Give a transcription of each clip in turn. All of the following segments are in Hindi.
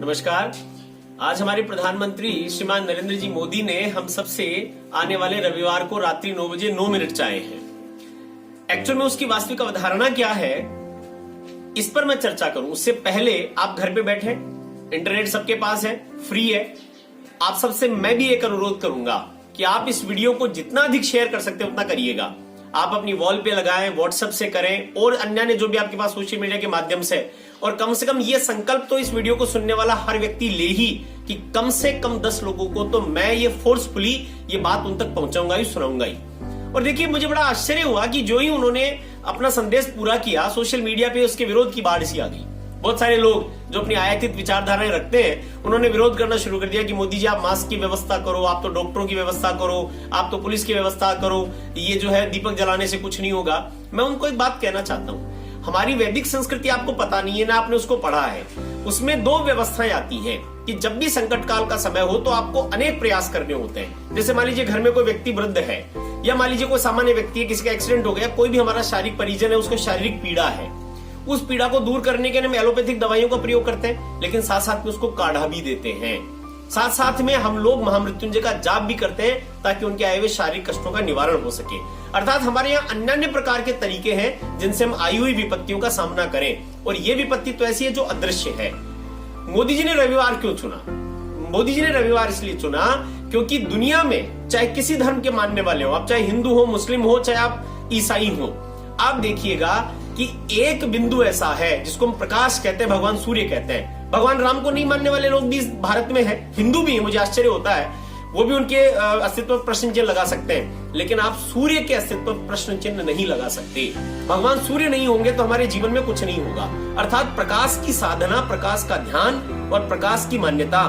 नमस्कार। आज हमारे प्रधानमंत्री श्रीमान नरेंद्र जी मोदी ने हम सबसे आने वाले रविवार को रात्रि 9 बजे 9 मिनट चाहे हैं। एक्चुअल में उसकी वास्तविक अवधारणा क्या है, इस पर मैं चर्चा करूं उससे पहले आप घर पे बैठे, इंटरनेट सबके पास है, फ्री है। आप सबसे मैं भी एक अनुरोध करूंगा कि आप इस वीडियो को जितना अधिक शेयर कर सकते हैं उतना करिएगा। आप अपनी वॉल पे लगाएं, व्हाट्सएप से करें और अन्य जो भी आपके पास सोशल मीडिया के माध्यम से। और कम से कम ये संकल्प तो इस वीडियो को सुनने वाला हर व्यक्ति ले ही कि कम से कम 10 लोगों को तो मैं ये फोर्सफुली ये बात उन तक पहुंचाऊंगा ही, सुनाऊंगा ही। और देखिए, मुझे बड़ा आश्चर्य हुआ कि जो ही उन्होंने अपना संदेश पूरा किया, सोशल मीडिया पे उसके विरोध की बाढ़ सी आ गई। बहुत सारे लोग जो अपनी आयातित विचारधाराएं रखते हैं, उन्होंने विरोध करना शुरू कर दिया कि मोदी जी आप मास्क की व्यवस्था करो, आप तो डॉक्टरों की व्यवस्था करो, आप तो पुलिस की व्यवस्था करो, ये जो है दीपक जलाने से कुछ नहीं होगा। मैं उनको एक बात कहना चाहता हूं, हमारी वैदिक संस्कृति आपको पता नहीं है ना, आपने उसको पढ़ा है। उसमें 2 व्यवस्थाएं आती हैं कि जब भी संकट काल का समय हो तो आपको अनेक प्रयास करने होते हैं। जैसे मान लीजिए घर में कोई व्यक्ति वृद्ध है, या मान लीजिए कोई सामान्य व्यक्ति है, किसी का एक्सीडेंट हो गया, कोई भी हमारा शारीरिक परिजन है, उसको शारीरिक पीड़ा है, उस पीड़ा को दूर करने के लिए हम एलोपैथिक दवाइयों का प्रयोग करते हैं, लेकिन साथ साथ में उसको काढ़ा भी देते हैं। साथ साथ में हम लोग महामृत्युंजय का जाप भी करते हैं ताकि उनके आए हुए शारीरिक कष्टों का निवारण हो सके। अर्थात हमारे यहाँ अन्य प्रकार के तरीके हैं जिनसे हम आई हुई विपत्तियों का सामना करें। और ये विपत्ति तो ऐसी है जो अदृश्य है। मोदी जी ने रविवार क्यों चुना? मोदी जी ने रविवार इसलिए चुना क्योंकि दुनिया में चाहे किसी धर्म के मानने वाले हो, आप चाहे हिंदू हो, मुस्लिम हो, चाहे आप ईसाई हो, आप देखिएगा कि एक बिंदु ऐसा है जिसको हम प्रकाश कहते हैं, भगवान सूर्य कहते हैं। भगवान राम को नहीं मानने वाले लोग भी भारत में हैं, हिंदू भी हैं, मुझे आश्चर्य होता है, वो भी उनके अस्तित्व पर प्रश्न चिन्ह लगा सकते हैं, लेकिन आप सूर्य के अस्तित्व पर प्रश्न चिन्ह नहीं लगा सकते। भगवान सूर्य नहीं होंगे तो हमारे जीवन में कुछ नहीं होगा। अर्थात प्रकाश की साधना, प्रकाश का ध्यान और प्रकाश की मान्यता,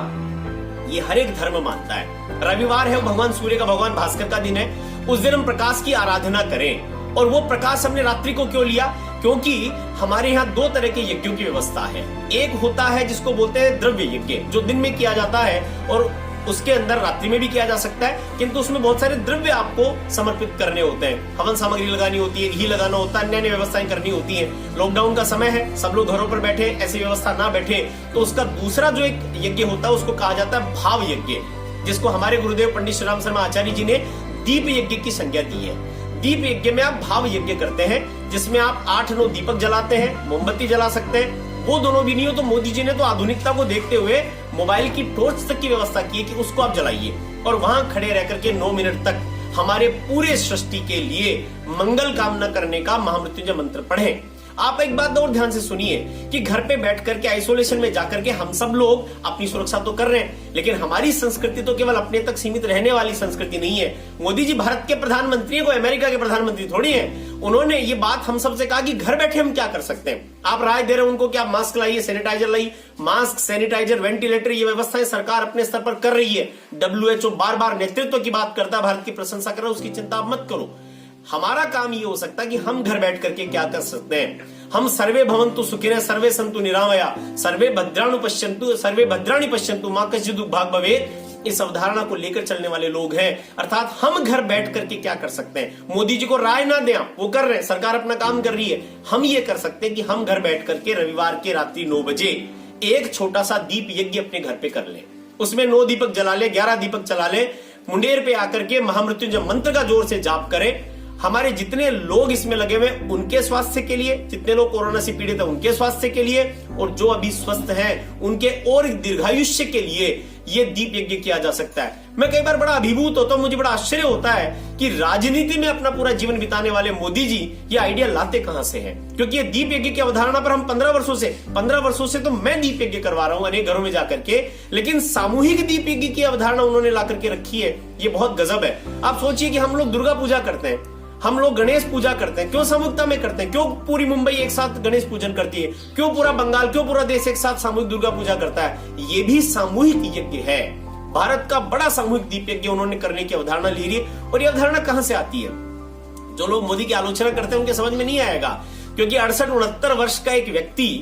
ये हर एक धर्म मानता है। रविवार है, भगवान सूर्य का, भगवान भास्कर का दिन है, उस दिन हम प्रकाश की आराधना करें। और वो प्रकाश हमने रात्रि को क्यों लिया? क्योंकि हमारे यहाँ 2 तरह के यज्ञों की व्यवस्था है। एक होता है जिसको बोलते हैं द्रव्य यज्ञ, जो दिन में किया जाता है और उसके अंदर रात्रि में भी किया जा सकता है, किंतु उसमें बहुत सारे द्रव्य आपको समर्पित करने होते हैं। हवन सामग्री लगानी होती है, घी लगाना होता है, अन्य व्यवस्थाएं करनी होती है। लॉकडाउन का समय है, सब लोग घरों पर बैठे, ऐसी व्यवस्था ना बैठे, तो उसका दूसरा जो एक यज्ञ होता है उसको कहा जाता है भाव यज्ञ, जिसको हमारे गुरुदेव पंडित श्री राम शर्मा आचार्य जी ने दीप यज्ञ की संज्ञा दी है। दीप यज्ञ में आप भाव यज्ञ करते हैं, जिसमें आप 8-9 दीपक जलाते हैं, मोमबत्ती जला सकते हैं। वो दोनों भी नहीं हो तो मोदी जी ने तो आधुनिकता को देखते हुए मोबाइल की टॉर्च तक की व्यवस्था की है कि उसको आप जलाइए और वहां खड़े रह करके 9 मिनट तक हमारे पूरे सृष्टि के लिए मंगल कामना करने का महामृत्युंजय मंत्र पढ़ें। आप एक बात और ध्यान से सुनिए कि घर पे बैठ करके आइसोलेशन में जाकर के हम सब लोग अपनी सुरक्षा तो कर रहे हैं, लेकिन हमारी संस्कृति तो केवल अपने तक सीमित रहने वाली संस्कृति नहीं है। मोदी जी भारत के प्रधानमंत्री को अमेरिका के प्रधानमंत्री थोड़ी हैं। उन्होंने ये बात हम सबसे कहा कि घर बैठे हम क्या कर सकते हैं। आप राय दे रहे हैं उनको कि आप मास्क लाइए, सैनिटाइजर लाइए। मास्क, सैनिटाइजर, वेंटिलेटर, ये व्यवस्थाएं सरकार अपने स्तर पर कर रही है। WHO बार बार नेतृत्व की बात करता है, भारत की प्रशंसा कर रहा है, उसकी चिंता आप मत करो। हमारा काम ये हो सकता है कि हम घर बैठ करके क्या कर सकते हैं। हम सर्वे भवन्तु सुखिनः सर्वे सन्तु निरामया सर्वे भद्राणि पश्यन्तु मां कश्चित् दुःखभाग् भवेत्, इस अवधारणा को लेकर चलने वाले लोग हैं। अर्थात हम घर बैठ करके क्या कर सकते हैं। मोदी जी को राय ना दें, वो कर रहे हैं, सरकार अपना काम कर रही है। हम ये कर सकते हैं कि हम घर बैठ करके रविवार के रात्रि 9 बजे एक छोटा सा दीप यज्ञ अपने घर पे कर लें। उसमें 9 दीपक जला ले, 11 दीपक जला ले, मुंडेर पे आकर के महामृत्युंजय मंत्र का जोर से जाप करें। हमारे जितने लोग इसमें लगे हुए उनके स्वास्थ्य के लिए, जितने लोग कोरोना से पीड़ित है उनके स्वास्थ्य के लिए, और जो अभी स्वस्थ हैं उनके और दीर्घायुष्य के लिए ये दीप यज्ञ किया जा सकता है। मैं कई बार बड़ा अभिभूत होता हूं, मुझे बड़ा आश्चर्य होता है कि राजनीति में अपना पूरा जीवन बिताने वाले मोदी जी ये आइडिया लाते कहां से हैं। क्योंकि ये दीप यज्ञ की अवधारणा पर हम 15 वर्षों से तो मैं दीप यज्ञ करवा रहा हूं अनेक घरों में जाकर के, लेकिन सामूहिक दीप यज्ञ की अवधारणा उन्होंने ला करके रखी है। ये बहुत गजब है। आप सोचिए कि हम लोग दुर्गा पूजा करते हैं, हम लोग गणेश पूजा करते हैं, क्यों सामूहिकता में करते हैं? क्यों पूरी मुंबई एक साथ गणेश पूजन करती है? क्यों पूरा बंगाल, क्यों पूरा देश एक साथ सामूहिक दुर्गा पूजा करता है? ये भी सामूहिक यज्ञ है। भारत का बड़ा सामूहिक दीप यज्ञ उन्होंने करने की अवधारणा ली है। और ये अवधारणा कहां से आती है? जो लोग मोदी की आलोचना करते हैं उनके समझ में नहीं आएगा, क्योंकि 68-69 वर्ष का एक व्यक्ति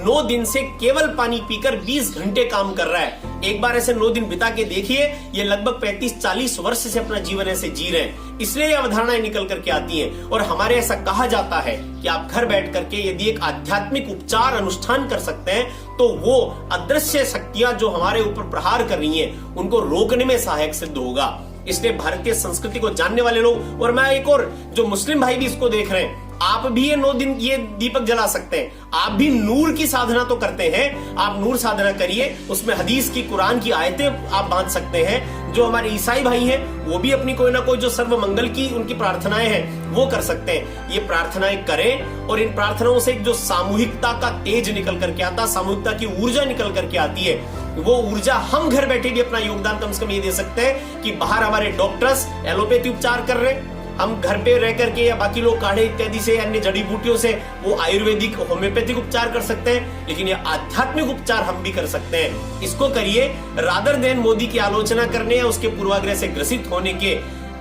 9 दिन से केवल पानी पीकर 20 घंटे काम कर रहा है। एक बार ऐसे 9 दिन बिता के देखिए, ये लगभग 35-40 वर्ष से अपना जीवन ऐसे जी रहे हैं, इसलिए ये अवधारणाएं निकल करके आती हैं। और हमारे ऐसा कहा जाता है कि आप घर बैठ करके यदि एक आध्यात्मिक उपचार अनुष्ठान कर सकते हैं तो वो अदृश्य शक्तियां जो हमारे ऊपर प्रहार कर रही हैं उनको रोकने में सहायक सिद्ध होगा। इसलिए भारतीय संस्कृति को जानने वाले लोग, और मैं एक और जो मुस्लिम भाई भी इसको देख रहे हैं, आप भी ये 9 दिन ये दीपक जला सकते हैं। आप भी नूर की साधना तो करते हैं, आप नूर साधना करिए, उसमें हदीस की, कुरान की आयतें आप बांध सकते हैं। जो हमारे ईसाई भाई हैं वो भी अपनी कोई ना कोई जो सर्व मंगल की उनकी प्रार्थनाएं हैं वो कर सकते हैं। ये प्रार्थनाएं करें और इन प्रार्थनाओं से एक जो सामूहिकता का तेज निकल करके आता, सामूहिकता की ऊर्जा निकल करके आती है, वो ऊर्जा हम घर बैठे भी अपना योगदान कम से कम ये दे सकते हैं कि बाहर हमारे डॉक्टर्स एलोपैथी उपचार कर रहे हैं, हम घर पे रह करके या बाकी लोग काढ़े इत्यादि से, अन्य जड़ी बूटियों से वो आयुर्वेदिक होम्योपैथिक उपचार कर सकते हैं, लेकिन ये आध्यात्मिक उपचार हम भी कर सकते हैं। इसको करिए रादर देन मोदी की आलोचना करने या उसके पूर्वाग्रह से ग्रसित होने के।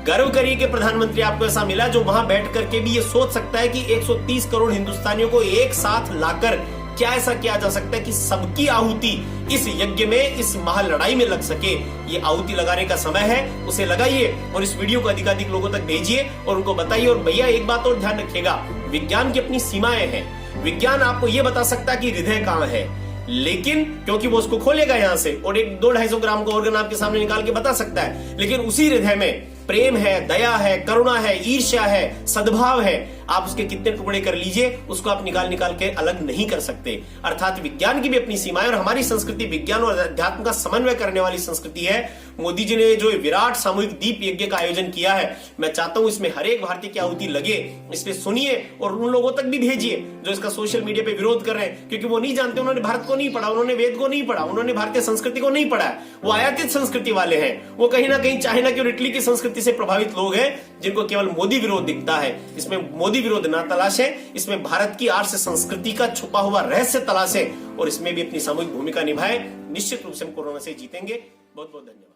गर्व करिए कि प्रधानमंत्री आपको ऐसा मिला जो वहां बैठ करके भी ये सोच सकता है कि 130 करोड़ हिंदुस्तानियों को एक साथ लाकर क्या ऐसा किया जा सकता है कि सबकी आहुति इस यज्ञ में, इस महालड़ाई में लग सके। ये आहुति लगाने का समय है, उसे लगाइए और इस वीडियो को अधिकाधिक लोगों तक भेजिए और उनको बताइए। और भैया एक बात और ध्यान रखिएगा, विज्ञान की अपनी सीमाएं हैं। विज्ञान आपको ये बता सकता है कि हृदय कहां है, लेकिन क्योंकि वो उसको खोलेगा यहां से और एक 200-250 ग्राम का ऑर्गन आपके सामने निकाल के बता सकता है, लेकिन उसी हृदय में प्रेम है, दया है, करुणा है, ईर्ष्या है, सद्भाव है। आप उसके कितने टुकड़े कर लीजिए, उसको आप निकाल के अलग नहीं कर सकते। अर्थात विज्ञान की भी अपनी सीमाएं, और हमारी संस्कृति विज्ञान और अध्यात्म का समन्वय करने वाली संस्कृति है। मोदी जी ने जो विराट सामूहिक दीप यज्ञ का आयोजन किया है, मैं चाहता हूं इसमें हर एक भारतीय की आहुति लगे। इसलिए सुनिए और उन लोगों तक भी भेजिए जो इसका सोशल मीडिया पे विरोध कर रहे हैं, क्योंकि वो नहीं जानते, उन्होंने भारत को नहीं पढ़ा, उन्होंने वेद को नहीं पढ़ा, उन्होंने भारतीय संस्कृति को नहीं पढ़ा। वो आयातित संस्कृति वाले हैं, वो कहीं ना कहीं चाइना की और इटली की संस्कृति से प्रभावित लोग हैं जिनको केवल मोदी विरोध दिखता है। इसमें मोदी विरोध ना तलाशें, इसमें भारत की आर्य संस्कृति का छुपा हुआ रहस्य तलाशें और इसमें भी अपनी सामूहिक भूमिका निभाएं। निश्चित रूप से हम कोरोना से जीतेंगे। बहुत बहुत धन्यवाद।